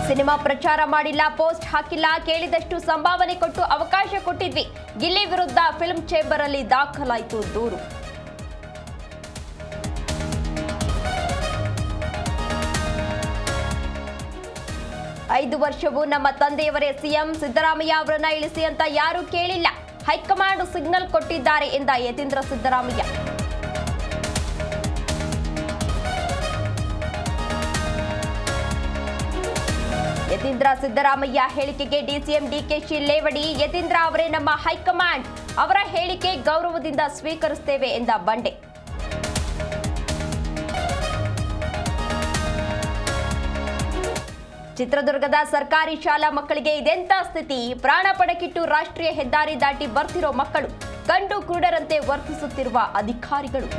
Cinema ಪ್ರಚಾರ ಮಾಡಿಲ್ಲ, post ಹಾಕಿಲ್ಲ, ಕೇಳಿದಷ್ಟು ಸಂಭಾವನೆ ಕೊಟ್ಟು ಅವಕಾಶ ಕೊಟ್ಟಿದ್ವಿ. ಗಿಲ್ಲಿ ವಿರುದ್ಧ ಫಿಲ್ಮ್ ಚೇಂಬರ್ ಅಲ್ಲಿ ದಾಖಲಾಯಿತು ದೂರು. ಐದು ವರ್ಷವೂ ನಮ್ಮ ತಂದೆಯವರೇ ಸಿಎಂ, ಸಿದ್ದರಾಮಯ್ಯ ಅವರನ್ನ ಇಳಿಸಿ ಅಂತ ಯಾರೂ ಕೇಳಿಲ್ಲ. ಹೈಕಮಾಂಡ್ ಸಿಗ್ನಲ್ ಕೊಟ್ಟಿದ್ದಾರೆ ಎಂದ ಯತೀಂದ್ರ ಸಿದ್ದರಾಮಯ್ಯ. ಯತೀಂದ್ರ ಸಿದ್ದರಾಮಯ್ಯ ಹೇಳಿಕೆಗೆ ಡಿಸಿಎಂ ಡಿಕೆಶಿ ಲೇವಡಿ. ಯತೀಂದ್ರ ಅವರೇ ನಮ್ಮ ಹೈಕಮಾಂಡ್, ಅವರ ಹೇಳಿಕೆ ಗೌರವದಿಂದ ಸ್ವೀಕರಿಸುತ್ತೇವೆ ಎಂದ ಬಂಡೆ. ಚಿತ್ರದುರ್ಗದ ಸರ್ಕಾರಿ ಶಾಲಾ ಮಕ್ಕಳಿಗೆ ಇದೆಂತ ಸ್ಥಿತಿ? ಪ್ರಾಣ ಪಣಕ್ಕಿಟ್ಟು ರಾಷ್ಟ್ರೀಯ ಹೆದ್ದಾರಿ ದಾಟಿ ಬರ್ತಿರೋ ಮಕ್ಕಳು, ಕಂಡು ಕುರುಡರಂತೆ ವರ್ತಿಸುತ್ತಿರುವ ಅಧಿಕಾರಿಗಳು.